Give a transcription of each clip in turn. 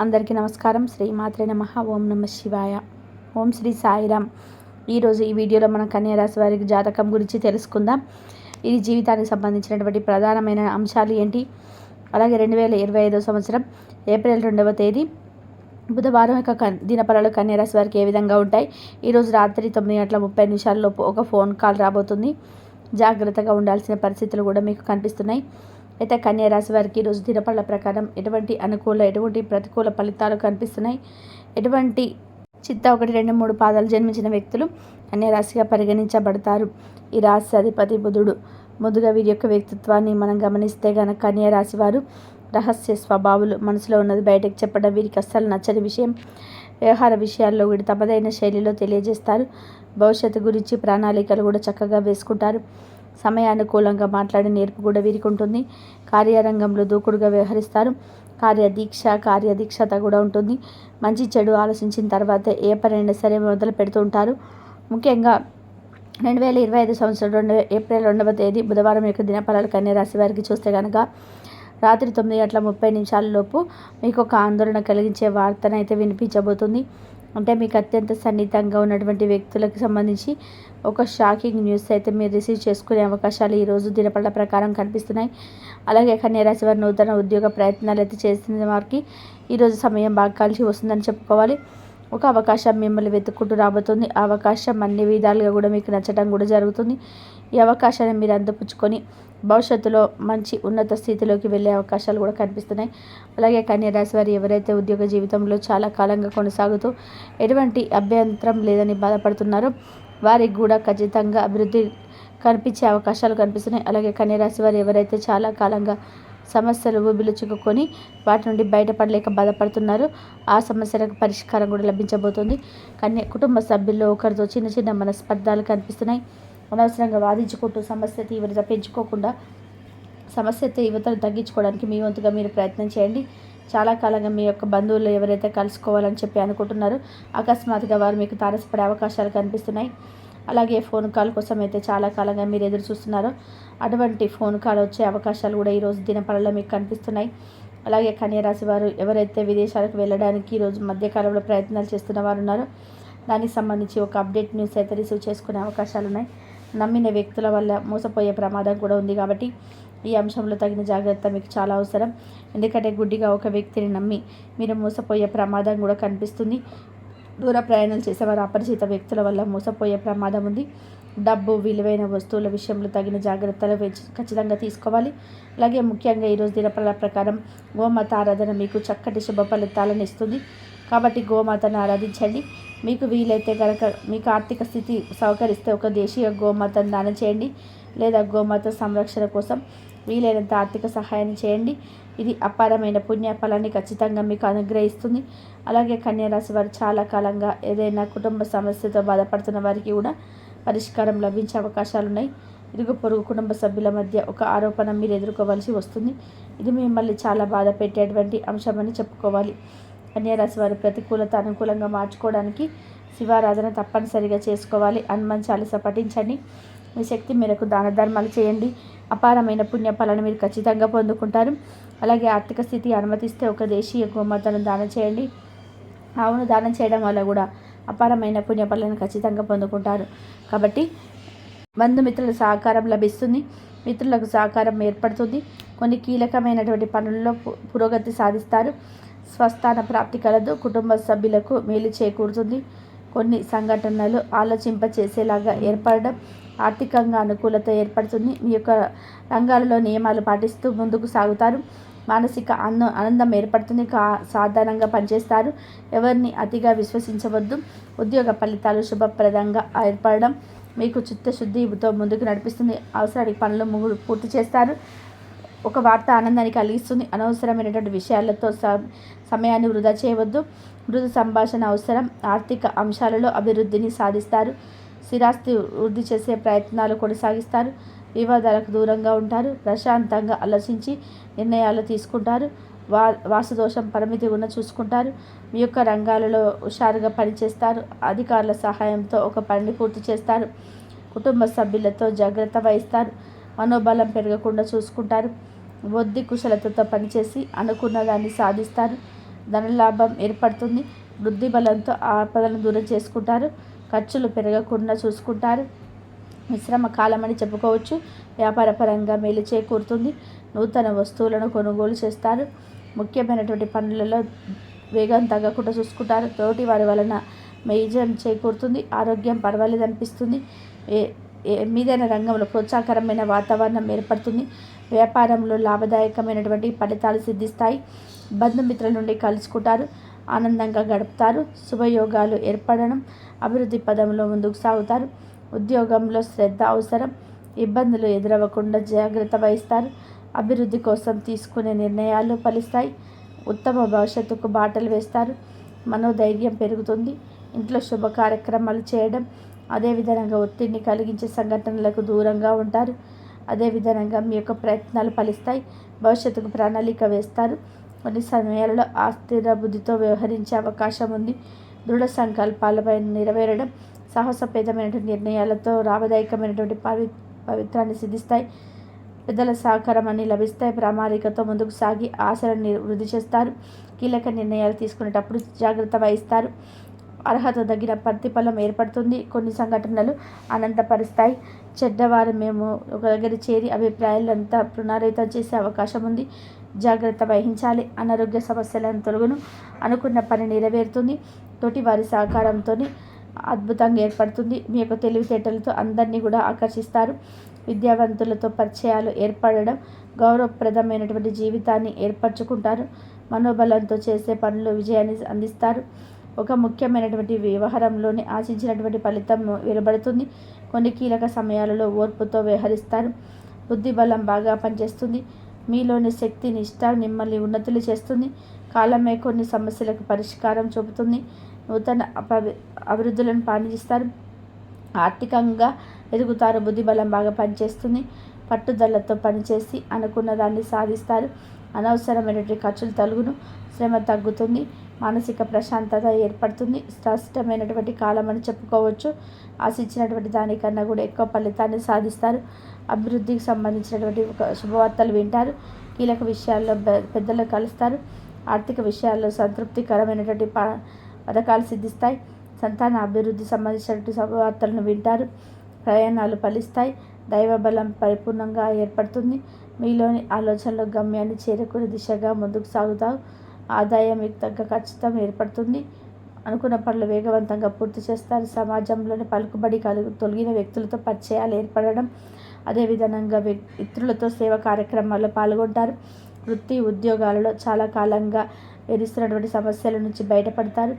అందరికీ నమస్కారం. శ్రీ మాత్రే నమః. ఓం నమ శివాయ. ఓం శ్రీ సాయిరామ్. ఈరోజు ఈ వీడియోలో మనం కన్యా రాశి వారికి జాతకం గురించి తెలుసుకుందాం. ఇది జీవితానికి సంబంధించినటువంటి ప్రధానమైన అంశాలు ఏంటి, అలాగే 2025 సంవత్సరం ఏప్రిల్ 2వ తేదీ బుధవారం యొక్క దినఫలాలు కన్యా రాశి వారికి ఏ విధంగా ఉంటాయి. ఈరోజు రాత్రి 9:30 ఒక ఫోన్ కాల్ రాబోతుంది. జాగ్రత్తగా ఉండాల్సిన పరిస్థితులు కూడా మీకు కనిపిస్తున్నాయి. అయితే కన్యా రాశి వారికి ఈరోజు దినఫల ప్రకారం ఎటువంటి అనుకూల ఎటువంటి ప్రతికూల ఫలితాలు కనిపిస్తున్నాయి. ఎటువంటి చిత్త 1, 2, 3 పాదాలు జన్మించిన వ్యక్తులు కన్యా రాశిగా పరిగణించబడతారు. ఈ రాశి అధిపతి బుధుడు. ముందుగా వీరి యొక్క వ్యక్తిత్వాన్ని మనం గమనిస్తే కనుక కన్యా రాశి వారు రహస్య స్వభావులు. మనసులో ఉన్నది బయటకు చెప్పడం వీరికి అస్సలు నచ్చని విషయం. వ్యవహార విషయాల్లో వీడు తమదైన శైలిలో తెలియజేస్తారు. భవిష్యత్తు గురించి ప్రణాళికలు కూడా చక్కగా వేసుకుంటారు. సమయానుకూలంగా మాట్లాడే నేర్పు కూడా వీరికి ఉంటుంది. కార్యరంగంలో దూకుడుగా వ్యవహరిస్తారు. కార్యదీక్షత కూడా ఉంటుంది. మంచి చెడు ఆలోచించిన తర్వాత ఏ పనైనా సరే మొదలు పెడుతూ ఉంటారు. ముఖ్యంగా 2025 సంవత్సరం ఏప్రిల్ 2వ తేదీ బుధవారం యొక్క దినఫలాలు కన్యా రాశి వారికి చూస్తే కనుక రాత్రి 9:30 మీకు ఒక ఆందోళన కలిగించే వార్తనైతే వినిపించబోతుంది. అంటే మీకు అత్యంత సన్నిహితంగా ఉన్నటువంటి వ్యక్తులకు సంబంధించి ఒక షాకింగ్ న్యూస్ అయితే మీరు రిసీవ్ చేసుకునే అవకాశాలు ఈరోజు దినఫల ప్రకారం కనిపిస్తున్నాయి. అలాగే కన్యా రాశి వారు నూతన ఉద్యోగ ప్రయత్నాలు అయితే చేసిన వారికి ఈరోజు సమయం బాగా కలిసి వస్తుందని చెప్పుకోవాలి. ఒక అవకాశం మిమ్మల్ని వెతుక్కుంటూ రాబోతుంది. ఆ అవకాశం అన్ని విధాలుగా కూడా మీకు నచ్చడం కూడా జరుగుతుంది. ఈ అవకాశాన్ని మీరు అందిపుచ్చుకొని భవిష్యత్తులో మంచి ఉన్నత స్థితిలోకి వెళ్ళే అవకాశాలు కూడా కనిపిస్తున్నాయి. అలాగే కన్యా రాశి వారు ఎవరైతే ఉద్యోగ జీవితంలో చాలా కాలంగా కొనసాగుతూ ఎటువంటి అభ్యంతరం లేదని బాధపడుతున్నారో వారికి కూడా ఖచ్చితంగా అభివృద్ధి కనిపించే అవకాశాలు కనిపిస్తున్నాయి. అలాగే కన్యా రాశి వారు ఎవరైతే చాలా కాలంగా సమస్యలు ఊబిలు చిక్కుకొని వాటి నుండి బయటపడలేక బాధపడుతున్నారో ఆ సమస్యలకు పరిష్కారం కూడా లభించబోతుంది. కుటుంబ సభ్యుల్లో ఒకరితో చిన్న చిన్న మనస్పర్ధాలు కనిపిస్తున్నాయి. అనవసరంగా వాదించుకుంటూ సమస్య తీవ్రత పెంచుకోకుండా సమస్య తీవ్రతను తగ్గించుకోవడానికి మీ వంతుగా మీరు ప్రయత్నం చేయండి. చాలా కాలంగా మీ యొక్క బంధువులు ఎవరైతే కలుసుకోవాలని చెప్పి అనుకుంటున్నారో అకస్మాత్తుగా వారు మీకు తారసపడే అవకాశాలు కనిపిస్తున్నాయి. అలాగే ఫోన్ కాల్ కోసం అయితే చాలా కాలంగా మీరు ఎదురు చూస్తున్నారో అటువంటి ఫోన్ కాల్ వచ్చే అవకాశాలు కూడా ఈరోజు దినఫలాల్లో మీకు కనిపిస్తున్నాయి. అలాగే కన్యా రాశి వారు ఎవరైతే విదేశాలకు వెళ్ళడానికి ఈరోజు మధ్యకాలంలో ప్రయత్నాలు చేస్తున్న వారు ఉన్నారో దానికి సంబంధించి ఒక అప్డేట్ న్యూస్ అయితే రిసీవ్ చేసుకునే అవకాశాలు ఉన్నాయి. నమ్మిన వ్యక్తుల వల్ల మోసపోయే ప్రమాదం కూడా ఉంది కాబట్టి ఈ అంశంలో తగిన జాగ్రత్త మీకు చాలా అవసరం. ఎందుకంటే గుడ్డిగా ఒక వ్యక్తిని నమ్మి మీరు మోసపోయే ప్రమాదం కూడా కనిపిస్తుంది. దూర ప్రయాణాలు చేసేవారు అపరిచిత వ్యక్తుల వల్ల మోసపోయే ప్రమాదం ఉంది. డబ్బు విలువైన వస్తువుల విషయంలో తగిన జాగ్రత్తలు ఖచ్చితంగా తీసుకోవాలి. అలాగే ముఖ్యంగా ఈరోజు దినఫలాల ప్రకారం గోమాత ఆరాధన మీకు చక్కటి శుభ ఫలితాలను ఇస్తుంది. కాబట్టి గోమాతను ఆరాధించండి. మీకు వీలైతే కనుక మీకు ఆర్థిక స్థితి సహకరిస్తే ఒక దేశీయ గోమాతను దానం చేయండి, లేదా గోమాత సంరక్షణ కోసం వీలైనంత ఆర్థిక సహాయాన్ని చేయండి. ఇది అపారమైన పుణ్య ఫలాన్ని ఖచ్చితంగా మీకు అనుగ్రహిస్తుంది. అలాగే కన్యా రాశి వారు చాలా కాలంగా ఏదైనా కుటుంబ సమస్యతో బాధపడుతున్న వారికి కూడా పరిష్కారం లభించే అవకాశాలు ఉన్నాయి. ఇరుగు పొరుగు కుటుంబ సభ్యుల మధ్య ఒక ఆరోపణ మీరు ఎదుర్కోవాల్సి వస్తుంది. ఇది మిమ్మల్ని చాలా బాధ పెట్టేటువంటి అంశమని చెప్పుకోవాలి. కన్యా రాశి వారు ప్రతికూలత అనుకూలంగా మార్చుకోవడానికి శివారాధన తప్పనిసరిగా చేసుకోవాలి. హనుమాన్ చాలీసా పఠించండి. మీ శక్తి మేరకు దాన ధర్మాలు చేయండి. అపారమైన పుణ్య ఫలాన్ని మీరు ఖచ్చితంగా పొందుకుంటారు. అలాగే ఆర్థిక స్థితి అనుమతిస్తే ఒక దేశీయ గోమాతను దానం చేయండి. ఆవును దానం చేయడం వల్ల కూడా అపారమైన పుణ్య ఫలాన్ని ఖచ్చితంగా పొందుకుంటారు. కాబట్టి బంధుమిత్రుల సహకారం లభిస్తుంది. మిత్రులకు సహకారం ఏర్పడుతుంది. కొన్ని కీలకమైనటువంటి పనుల్లో పురోగతి సాధిస్తారు. స్వస్థాన ప్రాప్తి కలదు. కుటుంబ సభ్యులకు మేలు చేకూరుతుంది. కొన్ని సంఘటనలు ఆలోచింపచేసేలాగా ఏర్పడడం, ఆర్థికంగా అనుకూలత ఏర్పడుతుంది. మీ యొక్క రంగాలలో నియమాలు పాటిస్తూ ముందుకు సాగుతారు. మానసిక ఆనందం ఏర్పడుతుంది. సాధారణంగా పనిచేస్తారు. ఎవరిని అతిగా విశ్వసించవద్దు. ఉద్యోగ ఫలితాలు శుభప్రదంగా ఏర్పడడం మీకు చిత్తశుద్ధితో ముందుకు నడిపిస్తుంది. అవసరానికి పనులు పూర్తి చేస్తారు. ఒక వార్త ఆనందాన్ని కలిగిస్తుంది. అనవసరమైనటువంటి విషయాలతో సమయాన్ని వృధా చేయవద్దు. మృదు సంభాషణ అవసరం. ఆర్థిక అంశాలలో అభివృద్ధిని సాధిస్తారు. స్థిరాస్తి వృద్ధి చేసే ప్రయత్నాలు కొనసాగిస్తారు. వివాదాలకు దూరంగా ఉంటారు. ప్రశాంతంగా ఆలోచించి నిర్ణయాలు తీసుకుంటారు. వాస్తుదోషం పరిమితి ఉన్న చూసుకుంటారు. మీ యొక్క రంగాలలో హుషారుగా పనిచేస్తారు. అధికారుల సహాయంతో ఒక పనిని పూర్తి చేస్తారు. కుటుంబ సభ్యులతో జాగ్రత్త వహిస్తారు. మనోబలం పెరగకుండా చూసుకుంటారు. బుద్ధి కుశలతతో పనిచేసి అనుకున్న దాన్ని సాధిస్తారు. ధనలాభం ఏర్పడుతుంది. వృద్ధి బలంతో ఆపదలను దూరం చేసుకుంటారు. ఖర్చులు పెరగకుండా చూసుకుంటారు. మిశ్రమ కాలమని చెప్పుకోవచ్చు. వ్యాపారపరంగా మేలు చేకూరుతుంది. నూతన వస్తువులను కొనుగోలు చేస్తారు. ముఖ్యమైనటువంటి పనులలో వేగం తగ్గకుండా చూసుకుంటారు. తోటి వారి వలన మేజం చేకూరుతుంది. ఆరోగ్యం పర్వాలేదనిపిస్తుంది. మీదైన రంగంలో ప్రోత్సాహకరమైన వాతావరణం ఏర్పడుతుంది. వ్యాపారంలో లాభదాయకమైనటువంటి ఫలితాలు సిద్ధిస్తాయి. బంధుమిత్రుల నుండి కలుసుకుంటారు. ఆనందంగా గడుపుతారు. శుభయోగాలు ఏర్పడడం, అభివృద్ధి పదంలో ముందుకు సాగుతారు. ఉద్యోగంలో శ్రద్ధ అవసరం. ఇబ్బందులు ఎదురవ్వకుండా జాగ్రత్త వహిస్తారు. అభివృద్ధి కోసం తీసుకునే నిర్ణయాలు ఫలిస్తాయి. ఉత్తమ భవిష్యత్తుకు బాటలు వేస్తారు. మనోధైర్యం పెరుగుతుంది. ఇంట్లో శుభ కార్యక్రమాలు చేయడం, అదేవిధంగా ఒత్తిడిని కలిగించే సంఘటనలకు దూరంగా ఉంటారు. అదేవిధంగా మీ యొక్క ప్రయత్నాలు ఫలిస్తాయి. భవిష్యత్తుకు ప్రణాళిక వేస్తారు. కొన్ని సమయాలలో ఆస్థిర బుద్ధితో వ్యవహరించే అవకాశం ఉంది. దృఢ సంకల్పాలపై నెరవేరడం, సాహసపేతమైనటువంటి నిర్ణయాలతో లాభదాయకమైనటువంటి పవిత్రాన్ని సిద్ధిస్తాయి. పెద్దల సహకారం అన్ని లభిస్తాయి. ప్రామాణికతో ముందుకు సాగి ఆశలను వృద్ధి చేస్తారు. కీలక నిర్ణయాలు తీసుకునేటప్పుడు జాగ్రత్త వహిస్తారు. అర్హత తగిన ప్రతిఫలం ఏర్పడుతుంది. కొన్ని సంఘటనలు అనంతపరుస్తాయి. చెడ్డవారు మేము ఒక దగ్గర చేరి అభిప్రాయాలంతా పునరావృతం చేసే అవకాశం ఉంది. జాగ్రత్త వహించాలి. అనారోగ్య సమస్యలను తొలగును. అనుకున్న పని నెరవేరుతుంది. తోటి వారి సహకారంతో అద్భుతంగా ఏర్పడుతుంది. మీ యొక్క తెలివితేటలతో అందరినీ కూడా ఆకర్షిస్తారు. విద్యావంతులతో పరిచయాలు ఏర్పడడం, గౌరవప్రదమైనటువంటి జీవితాన్ని ఏర్పరచుకుంటారు. మనోబలంతో చేసే పనులు విజయాన్ని అందిస్తారు. ఒక ముఖ్యమైనటువంటి వ్యవహారంలోనే ఆశించినటువంటి ఫలితం వెలువడుతుంది. కొన్ని కీలక సమయాలలో ఓర్పుతో వ్యవహరిస్తారు. బుద్ధి బలం బాగా పనిచేస్తుంది. మీలోని శక్తి నిష్ఠ మిమ్మల్ని ఉన్నతులు చేస్తుంది. కాలమే కొన్ని సమస్యలకు పరిష్కారం చూపుతుంది. నూతన అభివృద్ధులను పాటిస్తారు. ఆర్థికంగా ఎదుగుతారు. బుద్ధి బలం బాగా పనిచేస్తుంది. పట్టుదలతో పనిచేసి అనుకున్న దాన్ని సాధిస్తారు. అనవసరమైనటువంటి ఖర్చులు తొలగును. శ్రమ తగ్గుతుంది. మానసిక ప్రశాంతత ఏర్పడుతుంది. స్పష్టమైనటువంటి కాలం అని చెప్పుకోవచ్చు. ఆశించినటువంటి దానికన్నా కూడా ఎక్కువ ఫలితాన్ని సాధిస్తారు. అభివృద్ధికి సంబంధించినటువంటి ఒక శుభవార్తలు వింటారు. కీలక విషయాల్లో పెద్దలు కలుస్తారు. ఆర్థిక విషయాల్లో సంతృప్తికరమైనటువంటి పథకాలు సిద్ధిస్తాయి. సంతాన అభివృద్ధి సంబంధించినటువంటి శుభవార్తలను వింటారు. ప్రయాణాలు ఫలిస్తాయి. దైవబలం పరిపూర్ణంగా ఏర్పడుతుంది. మీలోని ఆలోచనలు గమ్యాన్ని చేరుకునే దిశగా ముందుకు సాగుతావు. ఆదాయం మీకు తగ్గ ఖచ్చితం ఏర్పడుతుంది. అనుకున్న పనులు వేగవంతంగా పూర్తి చేస్తారు. సమాజంలోని పలుకుబడి తొలగిన వ్యక్తులతో పరిచయాలు ఏర్పడడం, అదేవిధంగా ఇతరులతో సేవా కార్యక్రమాల్లో పాల్గొంటారు. వృత్తి ఉద్యోగాలలో చాలా కాలంగా వేధిస్తున్నటువంటి సమస్యల నుంచి బయటపడతారు.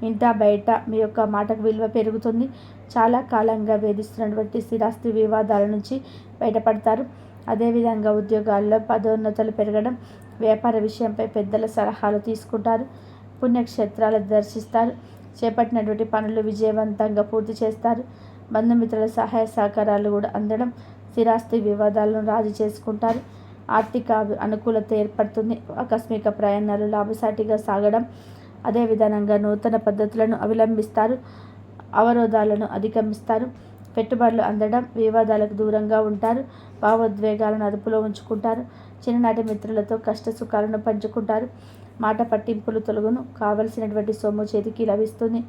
ఇంట బయట మీ యొక్క మాటకు విలువ పెరుగుతుంది. చాలా కాలంగా వేధిస్తున్నటువంటి స్థిరాస్తి వివాదాల నుంచి బయటపడతారు. అదేవిధంగా ఉద్యోగాల్లో పదోన్నతులు పెరగడం, వ్యాపార విషయంపై పెద్దల సలహాలు తీసుకుంటారు. పుణ్యక్షేత్రాలు దర్శిస్తారు. చేపట్టినటువంటి పనులు విజయవంతంగా పూర్తి చేస్తారు. బంధుమిత్రుల సహాయ సహకారాలు కూడా అందడం, స్థిరాస్తి వివాదాలను రాజీ చేసుకుంటారు. ఆర్థిక అనుకూలత ఏర్పడుతుంది. ఆకస్మిక ప్రయాణాలు లాభసాటిగా సాగడం, అదేవిధంగా నూతన పద్ధతులను అవలంబిస్తారు. అవరోధాలను అధిగమిస్తారు. పెట్టుబడులు అందడం, వివాదాలకు దూరంగా ఉంటారు. భావోద్వేగాలను అదుపులో ఉంచుకుంటారు. చిన్ననాటి మిత్రులతో కష్ట సుఖాలను పంచుకుంటారు. మాట పట్టింపులు తొలగును. కావలసినటువంటి సొమ్ము చేతికి లభిస్తుంది.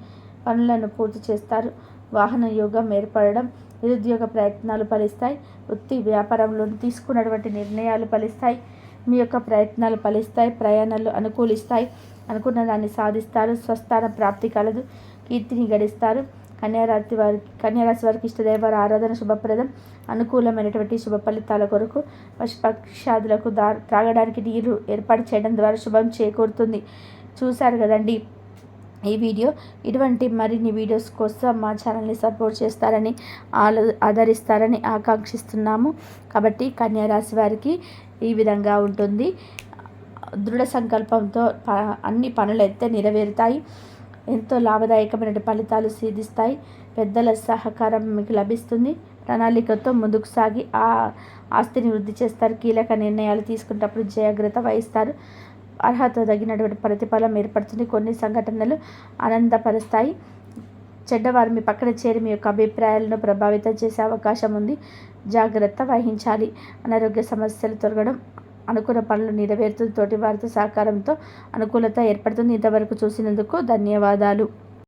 పనులను పూర్తి చేస్తారు. వాహన యోగం ఏర్పడడం, నిరుద్యోగ ప్రయత్నాలు ఫలిస్తాయి. వృత్తి వ్యాపారంలో తీసుకున్నటువంటి నిర్ణయాలు ఫలిస్తాయి. మీ యొక్క ప్రయత్నాలు ఫలిస్తాయి. ప్రయాణాలు అనుకూలిస్తాయి. అనుకున్న దాన్ని సాధిస్తారు. స్వస్థాన ప్రాప్తి కలదు. కీర్తిని గడిస్తారు. కన్యారాశి వారికి ఇష్టదైవాల ఆరాధన శుభప్రదం. అనుకూలమైనటువంటి శుభ ఫలితాల కొరకు పశుపక్షాదులకు త్రాగడానికి నీరు ఏర్పాటు చేయడం ద్వారా శుభం చేకూరుతుంది. చూశారు కదండి ఈ వీడియో. ఇటువంటి మరిన్ని వీడియోస్ కోసం మా ఛానల్ని సపోర్ట్ చేస్తారని ఆదరిస్తారని ఆకాంక్షిస్తున్నాము. కాబట్టి కన్యారాశి వారికి ఈ విధంగా ఉంటుంది. దృఢ సంకల్పంతో అన్ని పనులైతే నెరవేరుతాయి. ఎంతో లాభదాయకమైన ఫలితాలు సిద్ధిస్తాయి. పెద్దల సహకారం మీకు లభిస్తుంది. ప్రణాళికతో ముందుకు సాగి ఆ ఆస్తిని వృద్ధి చేస్తారు. కీలక నిర్ణయాలు తీసుకునేటప్పుడు జాగ్రత్త వహిస్తారు. అర్హత తగినటువంటి ప్రతిఫలం ఏర్పడుతుంది. కొన్ని సంఘటనలు ఆనందపరుస్తాయి. చెడ్డవారు మీ పక్కన చేరి మీ యొక్క అభిప్రాయాలను ప్రభావితం చేసే అవకాశం ఉంది. జాగ్రత్త వహించాలి. అనారోగ్య సమస్యలు తొలగడం, అనుకున్న పనులు నెరవేరుతూ తోటి వారితో సహకారంతో అనుకూలత ఏర్పడుతుంది. ఇంతవరకు చూసినందుకు ధన్యవాదాలు.